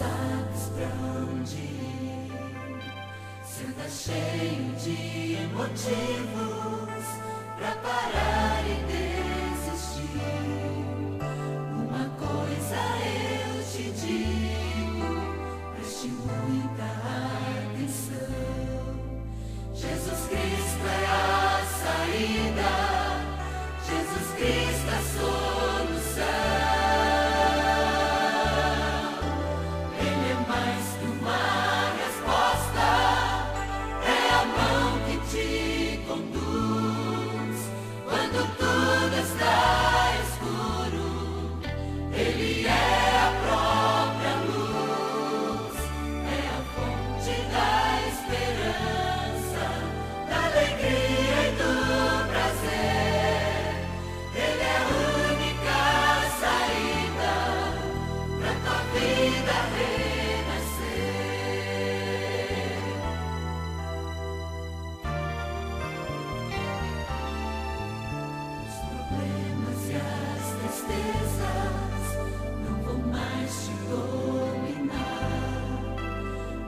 sabes pra onde ir. Se anda cheio de motivos pra parar e desistir, uma coisa eu te digo, preste muita atenção. Jesus Cristo é a saída, Jesus Cristo é a solução. Ele é mais que uma resposta, é a mão que te conduz. Quando tudo está escuro, Ele é a própria luz, é a fonte da esperança, da alegria e do prazer. Ele é a única saída pra tua vida renascer. Os problemas e as tristezas não vão mais te dominar.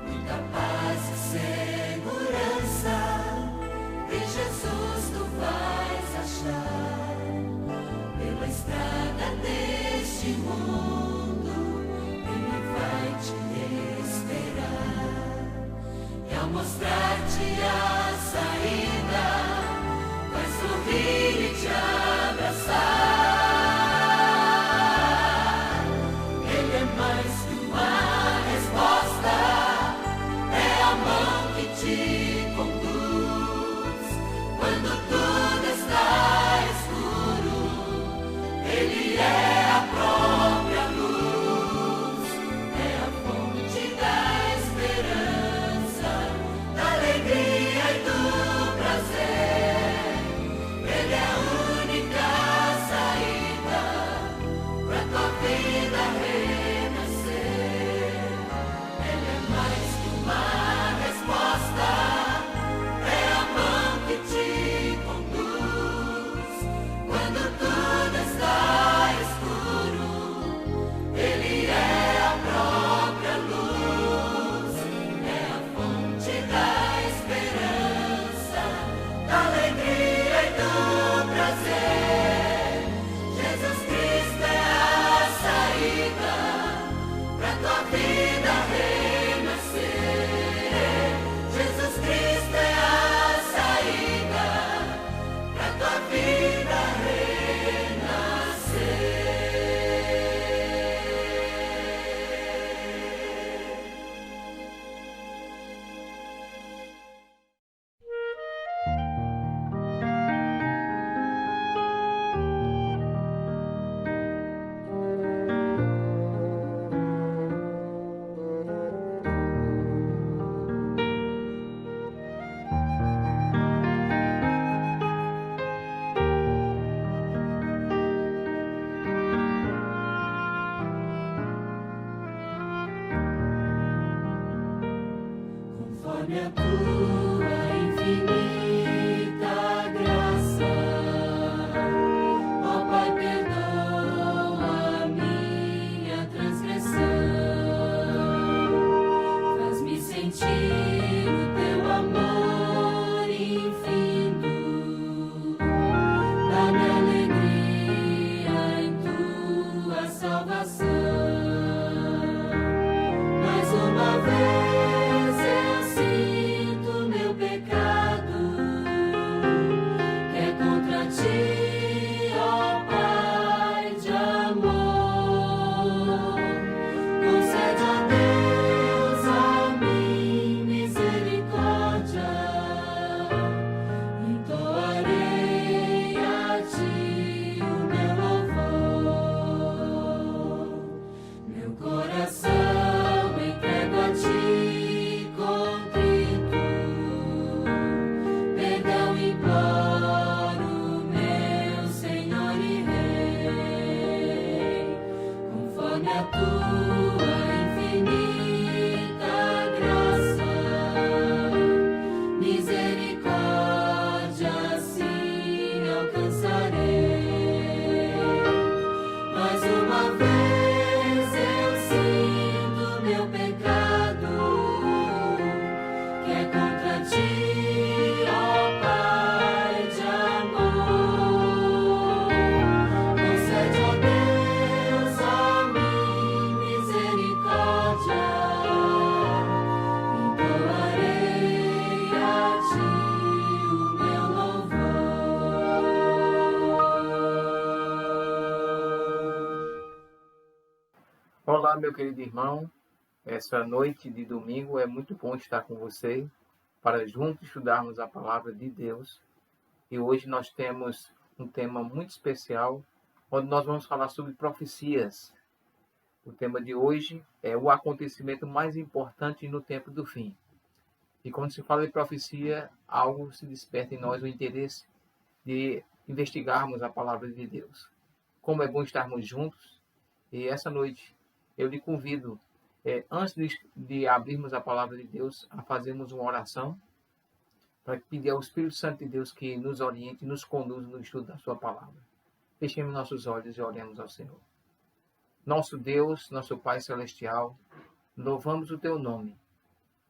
Muita paz e segurança em Jesus tu vais achar. Pela estrada deste mundo Ele vai te esperar, e ao mostrar-te a saída vai sorrir e te abraçar. Ele é mais que uma resposta, é a mão que te conduz. Quando tudo está escuro, Ele é a própria luz, é a fonte da esperança, da alegria e do prazer. Ele é a única saída pra tua vida renascer. Ele é mais que uma resposta, é a mão que te conduz. Quando tudo está escuro, Ele é a própria luz, é a fonte da esperança, da alegria e do prazer. Jesus Cristo é a saída pra tua vida renascer. Jesus Cristo é a saída pra tua vida renascer. Conforme a tua infinita graça, ó Pai, perdoa a minha transgressão. Faz-me sentir o teu amor infinito, dá-me alegria em tua salvação. Mais uma vez eu sinto meu Olá, meu querido irmão. Essa noite de domingo é muito bom estar com você para juntos estudarmos a palavra de Deus. E hoje nós temos um tema muito especial, onde nós vamos falar sobre profecias. O tema de hoje é o acontecimento mais importante no tempo do fim. E quando se fala de profecia, algo se desperta em nós o interesse de investigarmos a palavra de Deus. Como é bom estarmos juntos. E essa noite eu lhe convido, antes de abrirmos a palavra de Deus, a fazermos uma oração para pedir ao Espírito Santo de Deus que nos oriente e nos conduza no estudo da sua palavra. Fechemos nossos olhos e oremos ao Senhor. Nosso Deus, nosso Pai Celestial, louvamos o teu nome,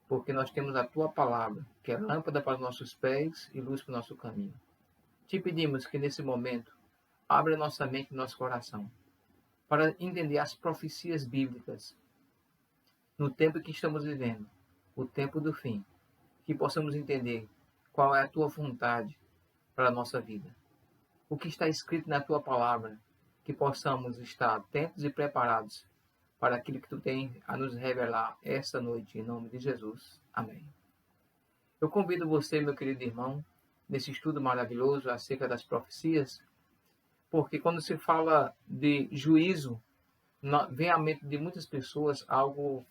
porque nós temos a tua palavra, que é lâmpada para os nossos pés e luz para o nosso caminho. Te pedimos que nesse momento, abra nossa mente e nosso coração, para entender as profecias bíblicas no tempo que estamos vivendo, o tempo do fim, que possamos entender qual é a tua vontade para a nossa vida. O que está escrito na tua palavra, que possamos estar atentos e preparados para aquilo que tu tens a nos revelar esta noite, em nome de Jesus. Amém. Eu convido você, meu querido irmão, nesse estudo maravilhoso acerca das profecias, porque quando se fala de juízo, vem à mente de muitas pessoas algo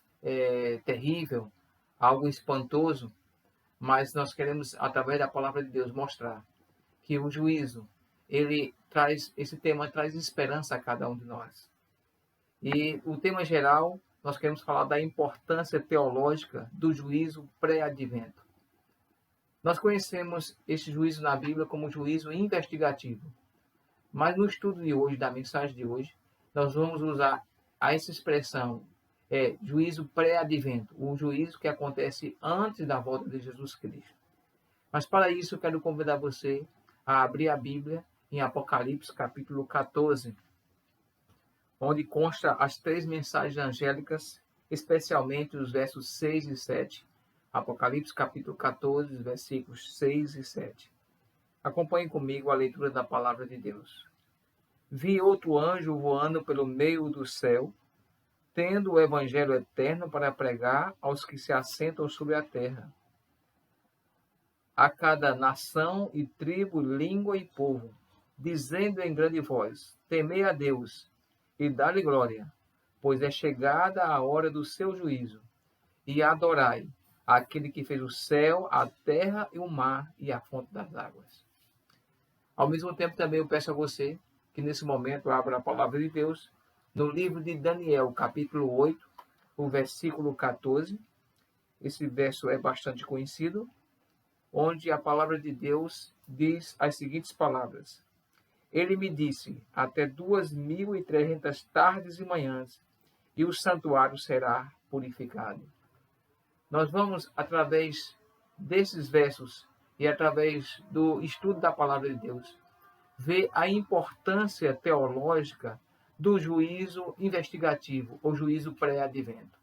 terrível, algo espantoso, mas nós queremos, através da palavra de Deus, mostrar que o juízo, esse tema traz esperança a cada um de nós. E o tema geral, nós queremos falar da importância teológica do juízo pré-advento. Nós conhecemos esse juízo na Bíblia como juízo investigativo. Mas no estudo de hoje, da mensagem de hoje, nós vamos usar essa expressão, juízo pré-advento, o juízo que acontece antes da volta de Jesus Cristo. Mas para isso eu quero convidar você a abrir a Bíblia em Apocalipse capítulo 14, onde consta as 3 mensagens angélicas, especialmente os versos 6 e 7. Apocalipse capítulo 14, versículos 6 e 7. Acompanhe comigo a leitura da palavra de Deus. Vi outro anjo voando pelo meio do céu, tendo o evangelho eterno para pregar aos que se assentam sobre a terra, a cada nação e tribo, língua e povo, dizendo em grande voz: temei a Deus e dá-lhe glória, pois é chegada a hora do seu juízo, e adorai aquele que fez o céu, a terra e o mar e a fonte das águas. Ao mesmo tempo, também eu peço a você que nesse momento abra a palavra de Deus no livro de Daniel, capítulo 8, o versículo 14. Esse verso é bastante conhecido, onde a palavra de Deus diz as seguintes palavras: Ele me disse, até 2.300 tardes e manhãs, e o santuário será purificado. Nós vamos, através desses versos e através do estudo da palavra de Deus, ver a importância teológica do juízo investigativo, ou juízo pré-advento.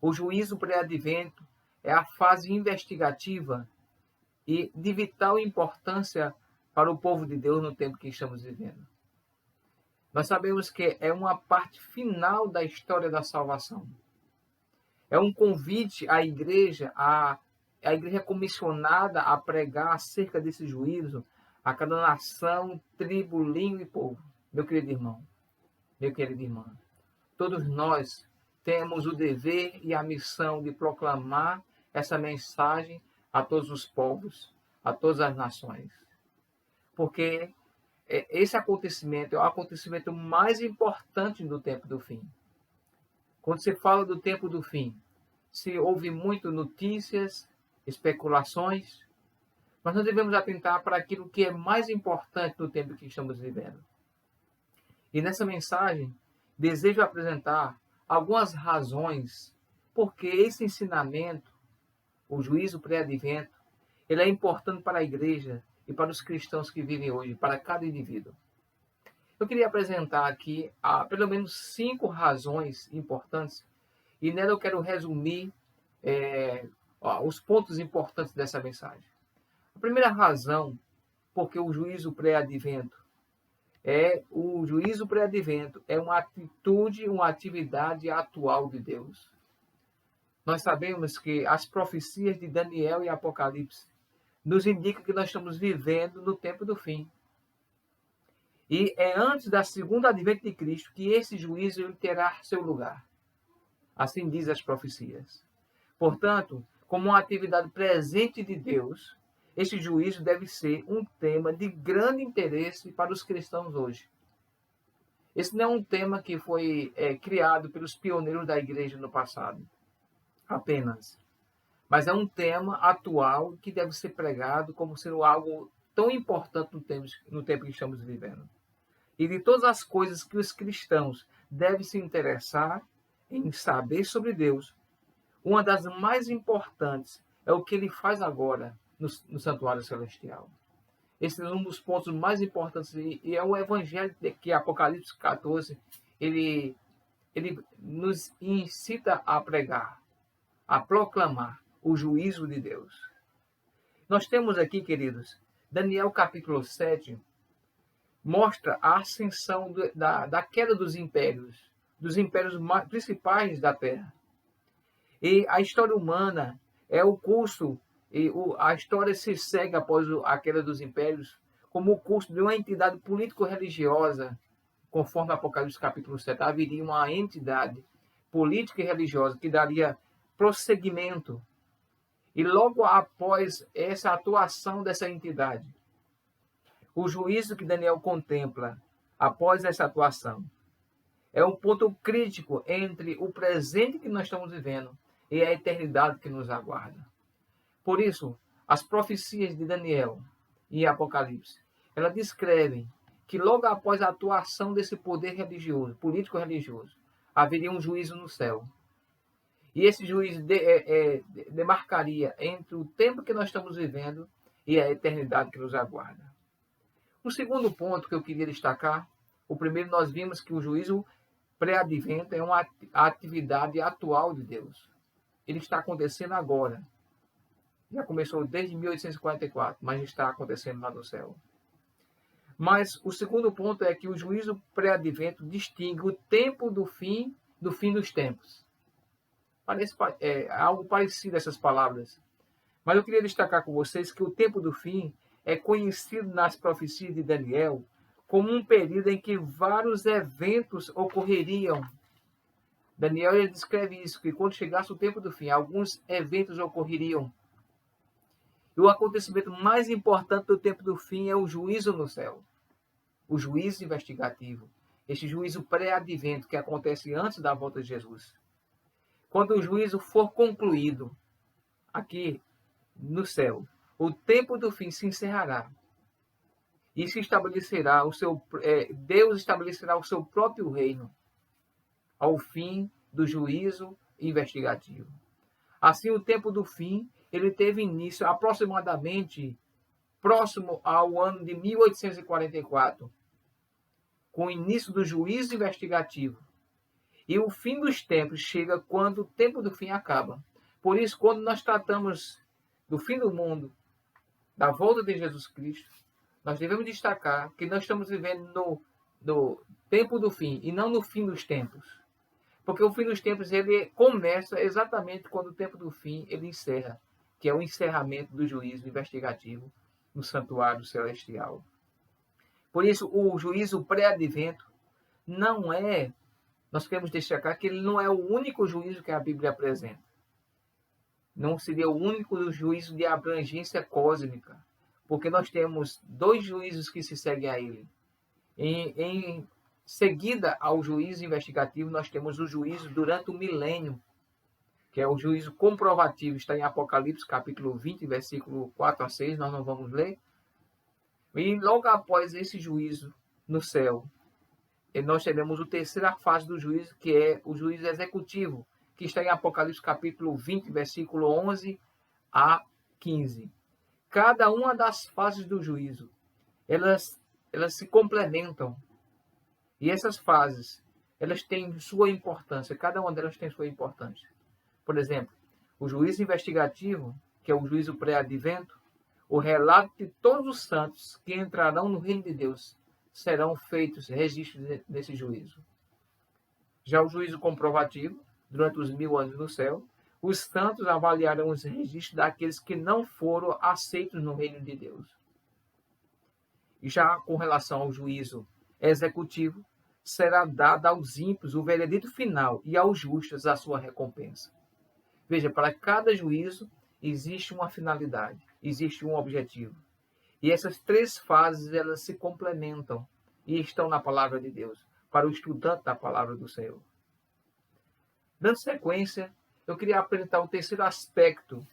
O juízo pré-advento é a fase investigativa e de vital importância para o povo de Deus no tempo que estamos vivendo. Nós sabemos que é uma parte final da história da salvação. É um convite à igreja, a igreja comissionada a pregar acerca desse juízo a cada nação, tribo, língua e povo. Meu querido irmão, meu querido irmão, todos nós temos o dever e a missão de proclamar essa mensagem a todos os povos, a todas as nações. Porque esse acontecimento é o acontecimento mais importante do tempo do fim. Quando se fala do tempo do fim, se ouve muito notícias, especulações, mas nós devemos atentar para aquilo que é mais importante no tempo que estamos vivendo. E nessa mensagem, desejo apresentar algumas razões porque esse ensinamento, o juízo pré-advento, ele é importante para a igreja e para os cristãos que vivem hoje, para cada indivíduo. Eu queria apresentar aqui pelo menos 5 razões importantes, e nela eu quero resumir os pontos importantes dessa mensagem. A primeira razão, porque o juízo pré-advento, O juízo pré-advento é uma atitude, uma atividade atual de Deus. Nós sabemos que as profecias de Daniel e Apocalipse nos indicam que nós estamos vivendo no tempo do fim. E é antes da segunda advento de Cristo que esse juízo ele terá seu lugar. Assim diz as profecias. Portanto, como uma atividade presente de Deus, esse juízo deve ser um tema de grande interesse para os cristãos hoje. Esse não é um tema que foi criado pelos pioneiros da igreja no passado, apenas. Mas é um tema atual que deve ser pregado como sendo algo tão importante no tempo que estamos vivendo. E de todas as coisas que os cristãos devem se interessar em saber sobre Deus, uma das mais importantes é o que ele faz agora no santuário celestial. Esse é um dos pontos mais importantes e é o evangelho que Apocalipse 14 ele nos incita a pregar, a proclamar o juízo de Deus. Nós temos aqui, queridos, Daniel capítulo 7 mostra a ascensão da queda dos impérios principais da Terra. E a história humana é o curso, a história se segue após a queda dos impérios como o curso de uma entidade político-religiosa, conforme Apocalipse capítulo 7, haveria uma entidade política e religiosa que daria prosseguimento. E logo após essa atuação dessa entidade, o juízo que Daniel contempla após essa atuação é um ponto crítico entre o presente que nós estamos vivendo e a eternidade que nos aguarda. Por isso, as profecias de Daniel e Apocalipse, elas descrevem que logo após a atuação desse poder religioso, político-religioso, haveria um juízo no céu. E esse juízo demarcaria entre o tempo que nós estamos vivendo e a eternidade que nos aguarda. O segundo ponto que eu queria destacar, o primeiro nós vimos que o juízo pré-advento é uma atividade atual de Deus. Ele está acontecendo agora. Já começou desde 1844, mas está acontecendo lá no céu. Mas o segundo ponto é que o juízo pré-advento distingue o tempo do fim dos tempos. Parece algo parecido essas palavras. Mas eu queria destacar com vocês que o tempo do fim é conhecido nas profecias de Daniel como um período em que vários eventos ocorreriam. Daniel ele descreve isso, que quando chegasse o tempo do fim, alguns eventos ocorreriam. E o acontecimento mais importante do tempo do fim é o juízo no céu. O juízo investigativo. Este juízo pré-advento que acontece antes da volta de Jesus. Quando o juízo for concluído aqui no céu, o tempo do fim se encerrará. E se estabelecerá Deus estabelecerá o seu próprio reino ao fim do juízo investigativo. Assim, o tempo do fim ele teve início aproximadamente próximo ao ano de 1844, com o início do juízo investigativo. E o fim dos tempos chega quando o tempo do fim acaba. Por isso, quando nós tratamos do fim do mundo, da volta de Jesus Cristo, nós devemos destacar que nós estamos vivendo no tempo do fim e não no fim dos tempos. Porque o fim dos tempos ele começa exatamente quando o tempo do fim ele encerra, que é o encerramento do juízo investigativo no santuário celestial. Por isso, o juízo pré-advento não é, nós queremos destacar que ele não é o único juízo que a Bíblia apresenta. Não seria o único juízo de abrangência cósmica, porque nós temos dois juízos que se seguem a ele. Em seguida ao juízo investigativo, nós temos o juízo durante o milênio, que é o juízo comprovativo, está em Apocalipse capítulo 20, versículo 4 a 6, nós não vamos ler. E logo após esse juízo no céu, nós teremos a terceira fase do juízo, que é o juízo executivo, que está em Apocalipse capítulo 20, versículo 11 a 15. Cada uma das fases do juízo, elas se complementam. E essas fases, elas têm sua importância, cada uma delas tem sua importância. Por exemplo, o juízo investigativo, que é o juízo pré-advento, o relato de todos os santos que entrarão no reino de Deus serão feitos registros nesse juízo. Já o juízo comprovativo, durante os 1000 anos no céu, os santos avaliarão os registros daqueles que não foram aceitos no reino de Deus. E já com relação ao juízo executivo, será dado aos ímpios o veredito final e aos justos a sua recompensa. Veja, para cada juízo existe uma finalidade, existe um objetivo. E essas 3 fases, elas se complementam e estão na palavra de Deus, para o estudante da palavra do Senhor. Dando sequência, eu queria apresentar o terceiro aspecto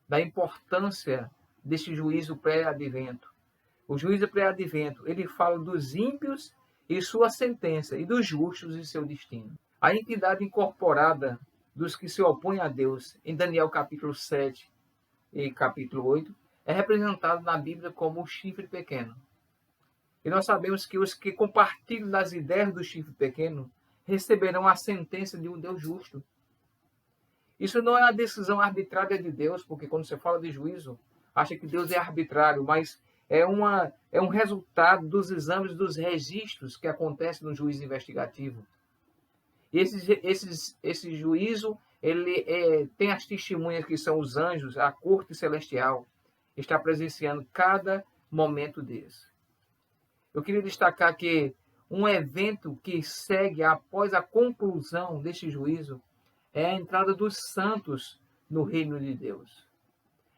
da importância deste juízo pré-advento. O juízo pré-advento, ele fala dos ímpios e sua sentença, e dos justos e seu destino. A entidade incorporada dos que se opõem a Deus, em Daniel capítulo 7 e capítulo 8, é representada na Bíblia como o chifre pequeno. E nós sabemos que os que compartilham das ideias do chifre pequeno receberão a sentença de um Deus justo. Isso não é uma decisão arbitrária de Deus, porque quando você fala de juízo, acha que Deus é arbitrário, mas é um resultado dos exames dos registros que acontecem no juízo investigativo. E esse juízo, ele tem as testemunhas que são os anjos, a corte celestial, está presenciando cada momento desse. Eu queria destacar que um evento que segue após a conclusão deste juízo é a entrada dos santos no reino de Deus.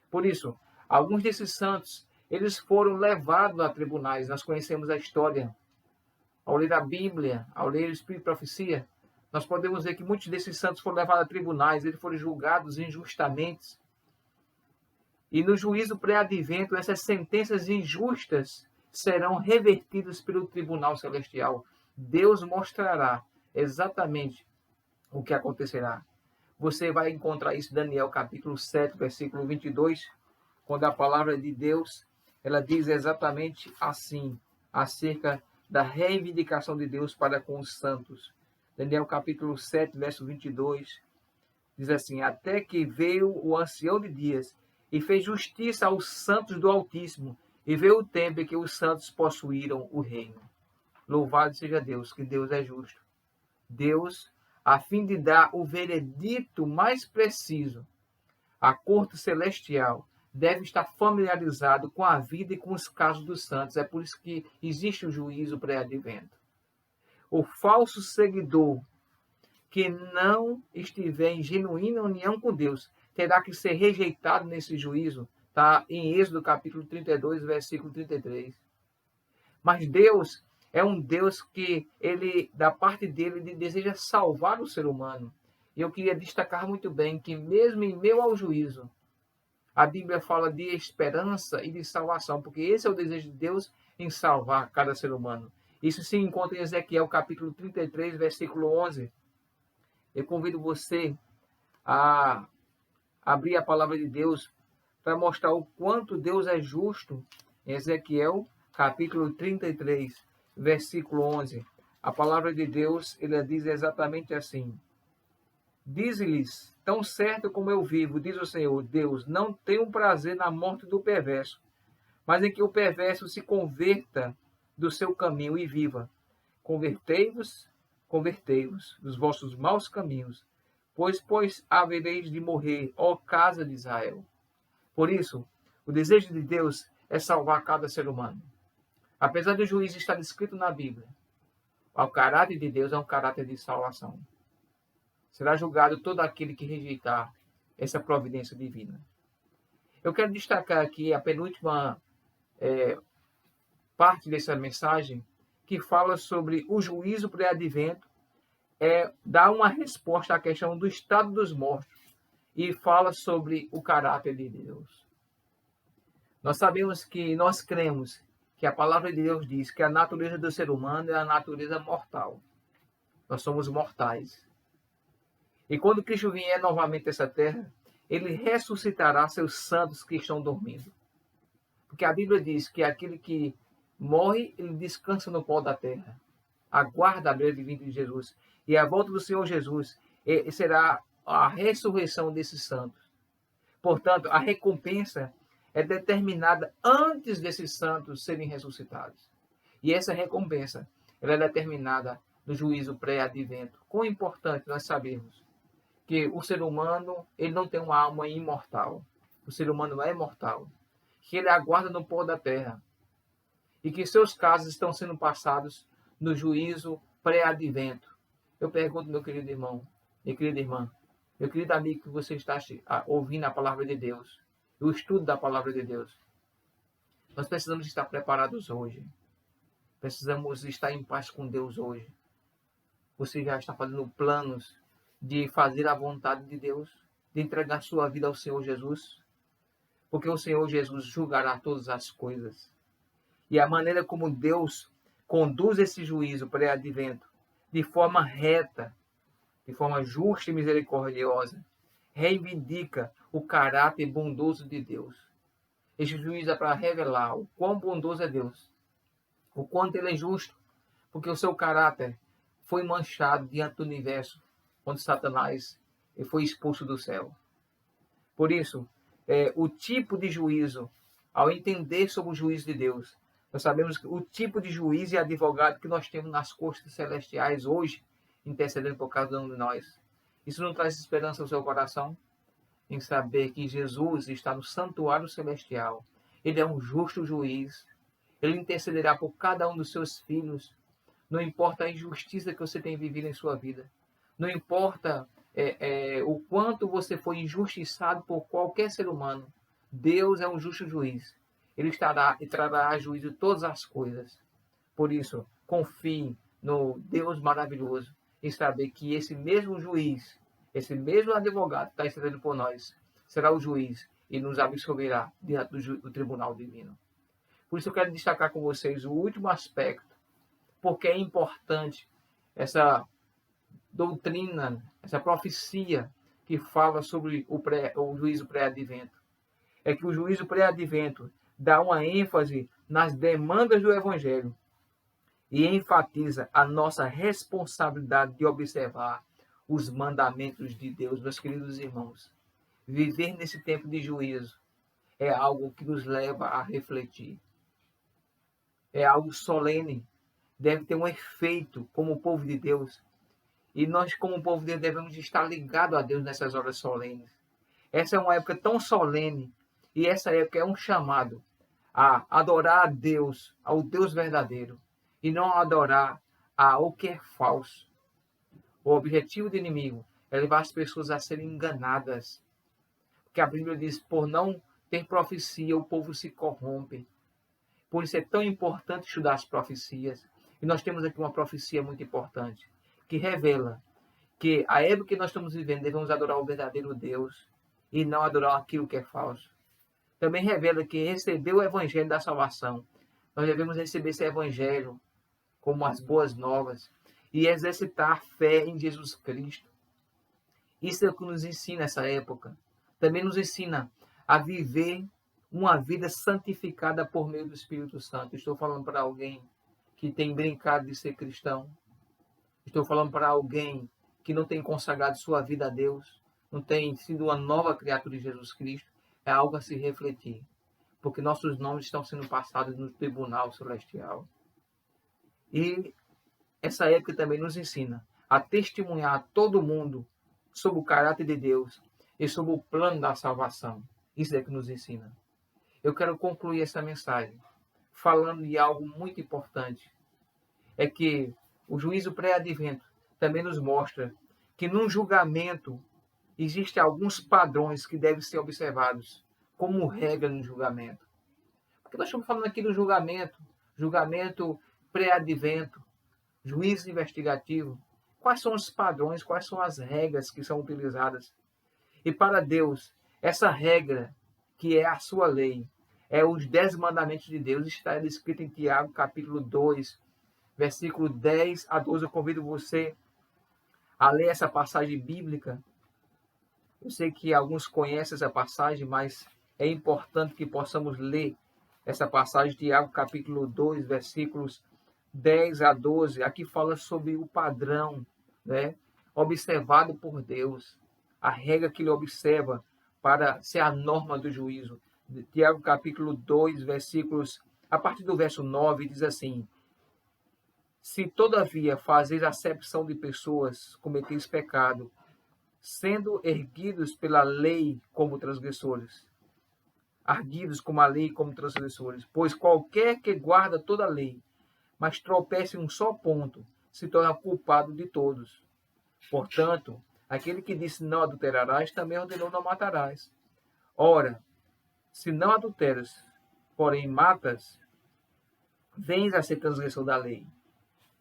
Por isso, alguns desses santos, eles foram levados a tribunais. Nós conhecemos a história. Ao ler a Bíblia, ao ler o Espírito de Profecia, nós podemos ver que muitos desses santos foram levados a tribunais, eles foram julgados injustamente. E no juízo pré-advento, essas sentenças injustas serão revertidas pelo tribunal celestial. Deus mostrará exatamente o que acontecerá. Você vai encontrar isso em Daniel capítulo 7, versículo 22, quando a palavra de Deus, ela diz exatamente assim, acerca da reivindicação de Deus para com os santos. Daniel capítulo 7, verso 22, diz assim: até que veio o ancião de dias e fez justiça aos santos do Altíssimo, e veio o tempo em que os santos possuíram o reino. Louvado seja Deus, que Deus é justo. Deus, a fim de dar o veredito mais preciso, a corte celestial deve estar familiarizado com a vida e com os casos dos santos. É por isso que existe o juízo pré-advento. O falso seguidor que não estiver em genuína união com Deus terá que ser rejeitado nesse juízo. Está em Êxodo capítulo 32, versículo 33. Mas Deus é um Deus que, da parte dele, ele deseja salvar o ser humano. E eu queria destacar muito bem que mesmo em meio ao juízo, a Bíblia fala de esperança e de salvação, porque esse é o desejo de Deus em salvar cada ser humano. Isso se encontra em Ezequiel capítulo 33, versículo 11. Eu convido você a abrir a palavra de Deus para mostrar o quanto Deus é justo. Em Ezequiel capítulo 33, versículo 11. A palavra de Deus, ele diz exatamente assim: diz-lhes, tão certo como eu vivo, diz o Senhor, Deus, não tenho prazer na morte do perverso, mas em que o perverso se converta do seu caminho e viva. Convertei-vos dos vossos maus caminhos, pois havereis de morrer, ó casa de Israel. Por isso, o desejo de Deus é salvar cada ser humano. Apesar do juízo estar descrito na Bíblia, o caráter de Deus é um caráter de salvação. Será julgado todo aquele que rejeitar essa providência divina. Eu quero destacar aqui a penúltima parte dessa mensagem, que fala sobre o juízo pré-advento, dá uma resposta à questão do estado dos mortos e fala sobre o caráter de Deus. Nós sabemos que nós cremos que a palavra de Deus diz que a natureza do ser humano é a natureza mortal. Nós somos mortais. E quando Cristo vier novamente a essa terra, ele ressuscitará seus santos que estão dormindo. Porque a Bíblia diz que aquele que morre, ele descansa no pó da terra. Aguarda a breve vinda de Jesus. E a volta do Senhor Jesus será a ressurreição desses santos. Portanto, a recompensa é determinada antes desses santos serem ressuscitados. E essa recompensa, ela é determinada no juízo pré-advento. Quão importante nós sabemos que o ser humano, ele não tem uma alma imortal. O ser humano é imortal. Que ele aguarda no pó da terra. E que seus casos estão sendo passados no juízo pré-advento. Eu pergunto, meu querido irmão, minha querida irmã, meu querido amigo que você está ouvindo a palavra de Deus, o estudo da palavra de Deus. Nós precisamos estar preparados hoje. Precisamos estar em paz com Deus hoje. Você já está fazendo planos de fazer a vontade de Deus, de entregar sua vida ao Senhor Jesus? Porque o Senhor Jesus julgará todas as coisas. E a maneira como Deus conduz esse juízo pré-advento, de forma reta, de forma justa e misericordiosa, reivindica o caráter bondoso de Deus. Este juízo é para revelar o quão bondoso é Deus, o quanto ele é justo, porque o seu caráter foi manchado diante do universo, quando Satanás foi expulso do céu. Por isso, o tipo de juízo, ao entender sobre o juízo de Deus, nós sabemos que o tipo de juiz e advogado que nós temos nas costas celestiais hoje, intercedendo por cada um de nós. Isso não traz esperança ao seu coração? Em saber que Jesus está no santuário celestial. Ele é um justo juiz. Ele intercederá por cada um dos seus filhos. Não importa a injustiça que você tem vivido em sua vida. Não importa o quanto você foi injustiçado por qualquer ser humano. Deus é um justo juiz. Ele estará e trará a juízo todas as coisas. Por isso, confie no Deus maravilhoso e saber que esse mesmo juiz, esse mesmo advogado que está intercedendo por nós, será o juiz e nos absolverá diante do tribunal divino. Por isso eu quero destacar com vocês o último aspecto, porque é importante essa doutrina, essa profecia que fala sobre o juízo pré-advento. É que o juízo pré-advento dá uma ênfase nas demandas do Evangelho e enfatiza a nossa responsabilidade de observar os mandamentos de Deus, meus queridos irmãos. Viver nesse tempo de juízo é algo que nos leva a refletir. É algo solene, deve ter um efeito como povo de Deus. E nós, como povo de Deus, devemos estar ligados a Deus nessas horas solenes. Essa é uma época tão solene, e essa época é um chamado a adorar a Deus, ao Deus verdadeiro, e não adorar ao que é falso. O objetivo do inimigo é levar as pessoas a serem enganadas. Porque a Bíblia diz, por não ter profecia, o povo se corrompe. Por isso é tão importante estudar as profecias. E nós temos aqui uma profecia muito importante, que revela que a época que nós estamos vivendo, devemos adorar o verdadeiro Deus e não adorar aquilo que é falso. Também revela que receber o evangelho da salvação, nós devemos receber esse evangelho como as boas novas e exercitar a fé em Jesus Cristo. Isso é o que nos ensina essa época. Também nos ensina a viver uma vida santificada por meio do Espírito Santo. Estou falando para alguém que tem brincado de ser cristão. Estou falando para alguém que não tem consagrado sua vida a Deus, não tem sido uma nova criatura de Jesus Cristo. É algo a se refletir, porque nossos nomes estão sendo passados no tribunal celestial. E essa época também nos ensina a testemunhar a todo mundo sobre o caráter de Deus e sobre o plano da salvação. Isso é que nos ensina. Eu quero concluir essa mensagem falando de algo muito importante. É que o juízo pré-advento também nos mostra que num julgamento existem alguns padrões que devem ser observados como regra no julgamento. Porque nós estamos falando aqui do julgamento pré-advento, juízo investigativo. Quais são os padrões, quais são as regras que são utilizadas? E para Deus, essa regra, que é a sua lei, é os 10 mandamentos de Deus, está escrito em Tiago, capítulo 2, versículo 10 a 12. Eu convido você a ler essa passagem bíblica. Eu sei que alguns conhecem essa passagem, mas é importante que possamos ler essa passagem de Tiago, capítulo 2, versículos 10 a 12. Aqui fala sobre o padrão, né, observado por Deus, a regra que ele observa para ser a norma do juízo. Tiago, capítulo 2, versículos, a partir do verso 9, diz assim: Se todavia fazeis acepção de pessoas, cometeis pecado, sendo erguidos pela lei como transgressores. Arguidos como a lei como transgressores. Pois qualquer que guarda toda a lei, mas tropece em um só ponto, se torna culpado de todos. Portanto, aquele que disse não adulterarás, também ordenou não matarás. Ora, se não adulteras, porém matas, vens a ser transgressor da lei.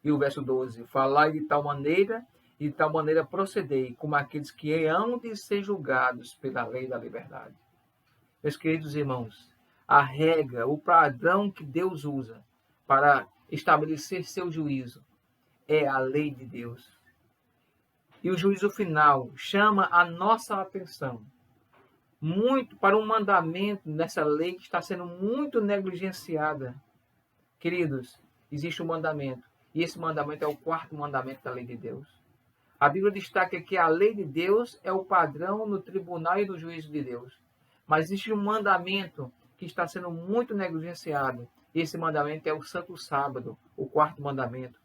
E o verso 12, falai de tal maneira, e de tal maneira procedei, como aqueles que hão de ser julgados pela lei da liberdade. Meus queridos irmãos, a regra, o padrão que Deus usa para estabelecer seu juízo é a lei de Deus. E o juízo final chama a nossa atenção muito para um mandamento nessa lei que está sendo muito negligenciada. Queridos, existe um mandamento, e esse mandamento é o quarto mandamento da lei de Deus. A Bíblia destaca que a lei de Deus é o padrão no tribunal e no juízo de Deus. Mas existe um mandamento que está sendo muito negligenciado. E esse mandamento é o Santo Sábado, o quarto mandamento.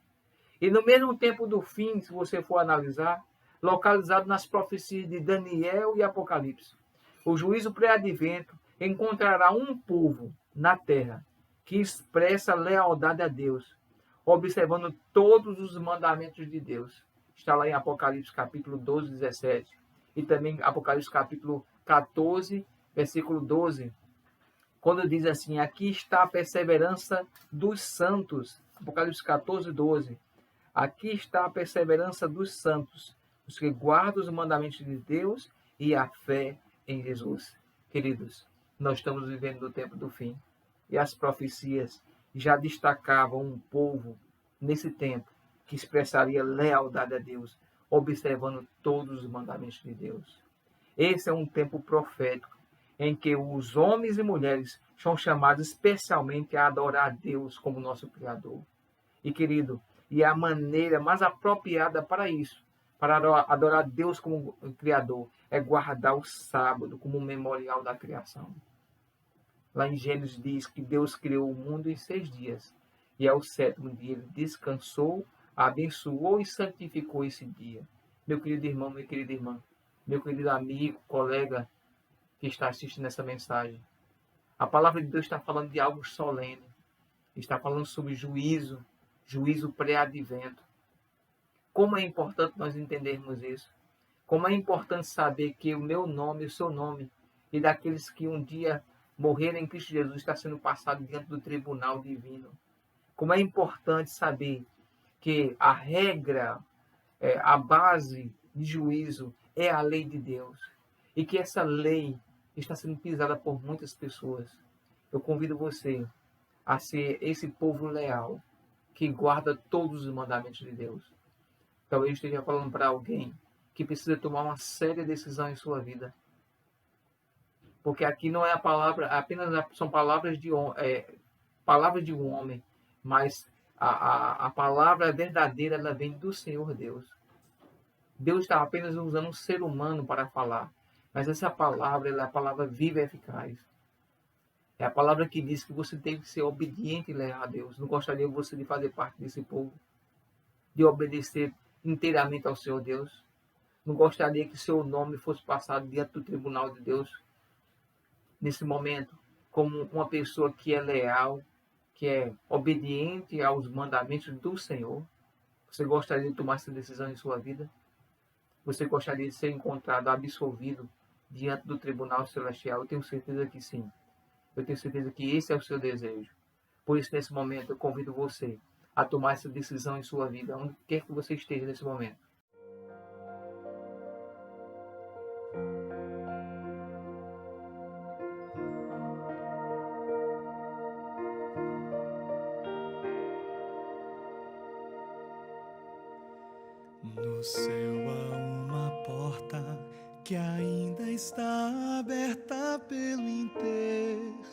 E no mesmo tempo do fim, se você for analisar, localizado nas profecias de Daniel e Apocalipse, o juízo pré-advento encontrará um povo na terra que expressa lealdade a Deus, observando todos os mandamentos de Deus. Está lá em Apocalipse capítulo 12, 17. E também Apocalipse capítulo 14, versículo 12. Quando diz assim, aqui está a perseverança dos santos. Apocalipse 14, 12. Aqui está a perseverança dos santos, os que guardam os mandamentos de Deus e a fé em Jesus. Queridos, nós estamos vivendo no tempo do fim. E as profecias já destacavam um povo nesse tempo que expressaria lealdade a Deus, observando todos os mandamentos de Deus. Esse é um tempo profético em que os homens e mulheres são chamados especialmente a adorar a Deus como nosso Criador. E, querido, e a maneira mais apropriada para isso, para adorar a Deus como Criador, é guardar o sábado como um memorial da criação. Lá em Gênesis diz que Deus criou o mundo em 6 dias. E ao 7º dia ele descansou, abençoou e santificou esse dia. Meu querido irmão, minha querida irmã, meu querido amigo, colega que está assistindo essa mensagem. A palavra de Deus está falando de algo solene. Está falando sobre juízo, juízo pré-advento. Como é importante nós entendermos isso. Como é importante saber que o meu nome, o seu nome, e daqueles que um dia morreram em Cristo Jesus está sendo passado diante do tribunal divino. Como é importante saber que a regra, a base de juízo é a lei de Deus. E que essa lei está sendo pisada por muitas pessoas. Eu convido você a ser esse povo leal que guarda todos os mandamentos de Deus. Talvez eu esteja falando para alguém que precisa tomar uma séria decisão em sua vida. Porque aqui não é a palavra, apenas são palavras de um homem, mas a palavra verdadeira ela vem do Senhor Deus. Deus está apenas usando um ser humano para falar, mas essa palavra ela é a palavra viva e eficaz. É a palavra que diz que você tem que ser obediente e leal a Deus. Não gostaria você de fazer parte desse povo? De obedecer inteiramente ao Senhor Deus? Não gostaria que seu nome fosse passado diante do tribunal de Deus? Nesse momento, como uma pessoa que é leal, que é obediente aos mandamentos do Senhor? Você gostaria de tomar essa decisão em sua vida? Você gostaria de ser encontrado absolvido diante do tribunal celestial? Eu tenho certeza que sim. Eu tenho certeza que esse é o seu desejo. Por isso, nesse momento, eu convido você a tomar essa decisão em sua vida, onde quer que você esteja nesse momento. No céu há uma porta que ainda está aberta pelo intercessor,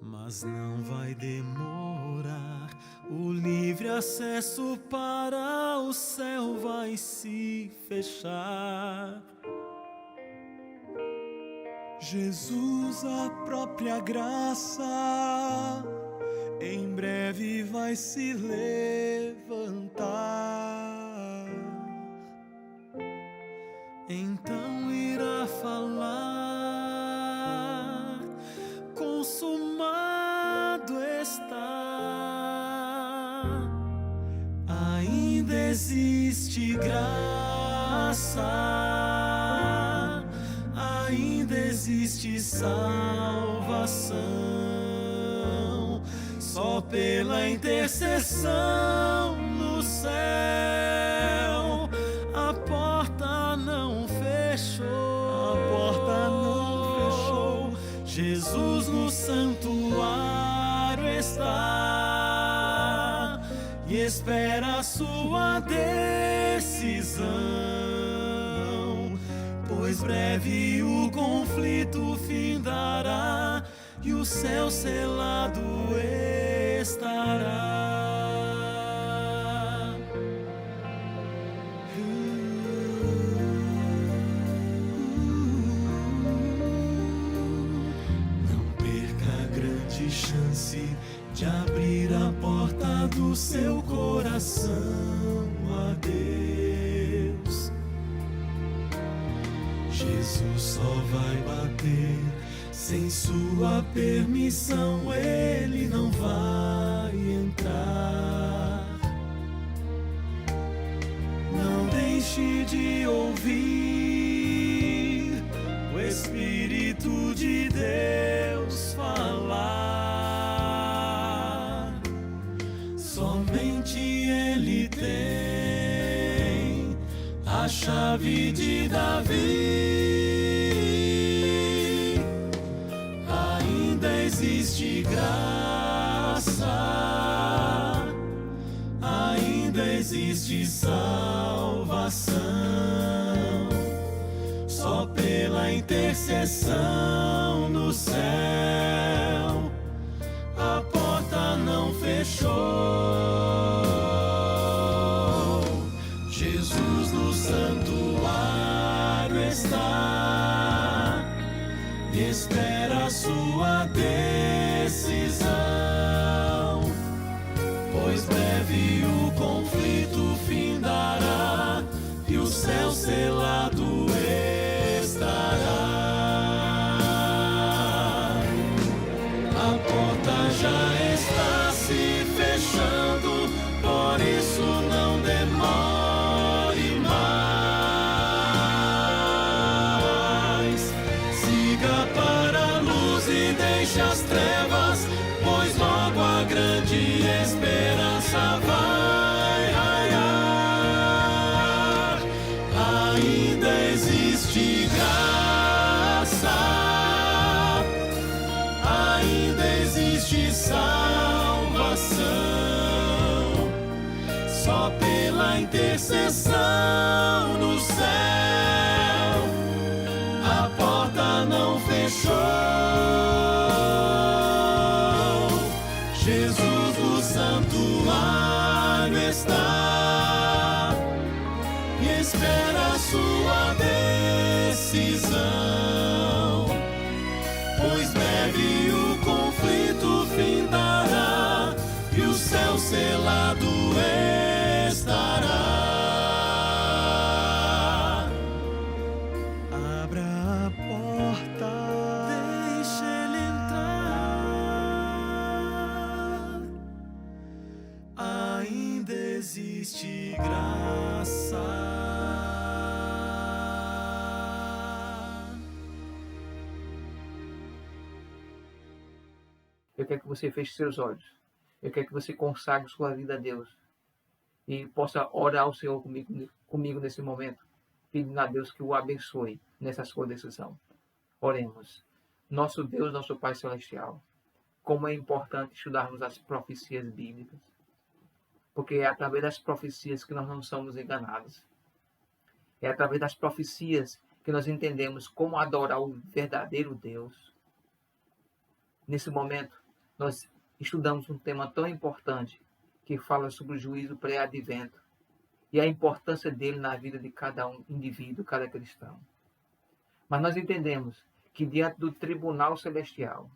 mas não vai demorar. O livre acesso para o céu vai se fechar. Jesus, a própria graça, em breve vai se levantar. Então irá falar: consumado está. Ainda existe graça, ainda existe salvação, só pela intercessão no céu. A porta não fechou, a porta não fechou. Jesus no santuário está e espera a sua decisão, pois breve o conflito findará e o céu selado estará. Não perca a grande chance de abrir a porta do seu coração a Deus. Jesus só vai bater sem sua permissão, ele não vai entrar. Não deixe de ouvir o Espírito de Deus falar. Somente ele tem a chave de Davi. Ainda existe graça, ainda existe salvação, só pela intercessão no céu. A porta não fechou. Jesus no santuário está e espera a sua decisão, pois breve o conflito findará e o céu selado estará. A porta já está se fechando, por isso não demore mais. Siga para a luz e deixe as trevas, pois logo a grande esperança vai raiar. Ainda existe graça, ainda existe salvação, só pela intercessão no céu. A porta não fechou. Jesus no santuário está e espera a sua decisão, pois breve o conflito findará e o céu selado estará. Abra a porta, deixe ele entrar. Ainda existe graça. Eu quero que você feche seus olhos. Eu quero que você consagre sua vida a Deus e possa orar ao Senhor comigo nesse momento, pedindo a Deus que o abençoe nessa sua decisão. Oremos. Nosso Deus, nosso Pai Celestial, como é importante estudarmos as profecias bíblicas, porque é através das profecias que nós não somos enganados. É através das profecias que nós entendemos como adorar o verdadeiro Deus. Nesse momento, nós estudamos um tema tão importante que fala sobre o juízo pré-advento e a importância dele na vida de cada indivíduo, cada cristão. Mas nós entendemos que diante do tribunal celestial,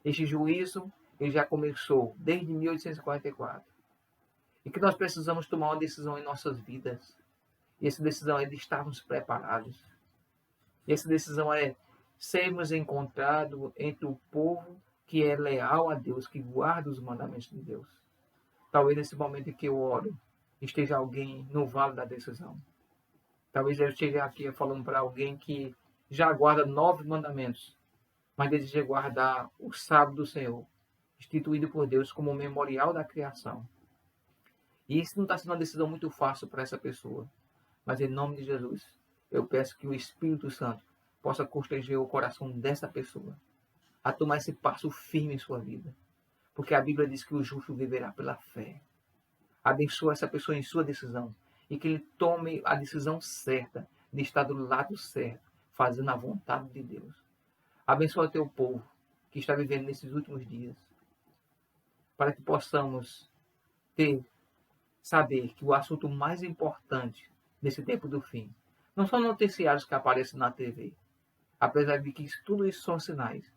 este juízo ele já começou desde 1844. E que nós precisamos tomar uma decisão em nossas vidas. E essa decisão é de estarmos preparados. E essa decisão é sermos encontrados entre o povo que é leal a Deus, que guarda os mandamentos de Deus. Talvez nesse momento em que eu oro, esteja alguém no vale da decisão. Talvez eu esteja aqui falando para alguém que já guarda 9 mandamentos, mas deseja guardar o sábado do Senhor, instituído por Deus como memorial da criação. E isso não está sendo uma decisão muito fácil para essa pessoa. Mas em nome de Jesus, eu peço que o Espírito Santo possa constranger o coração dessa pessoa a tomar esse passo firme em sua vida. Porque a Bíblia diz que o justo viverá pela fé. Abençoa essa pessoa em sua decisão e que ele tome a decisão certa de estar do lado certo, fazendo a vontade de Deus. Abençoa o teu povo que está vivendo nesses últimos dias, para que possamos saber que o assunto mais importante nesse tempo do fim não são noticiários que aparecem na TV, apesar de que tudo isso são sinais,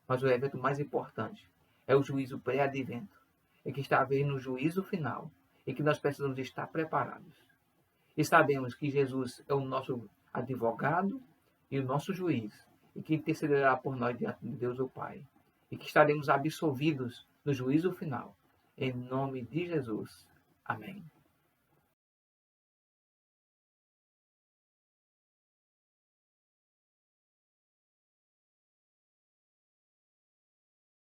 mas o evento mais importante é o juízo pré-advento, é que está havendo o juízo final e que nós precisamos estar preparados. E sabemos que Jesus é o nosso advogado e o nosso juiz, e que intercederá por nós diante de Deus o Pai, e que estaremos absolvidos no juízo final. Em nome de Jesus. Amém.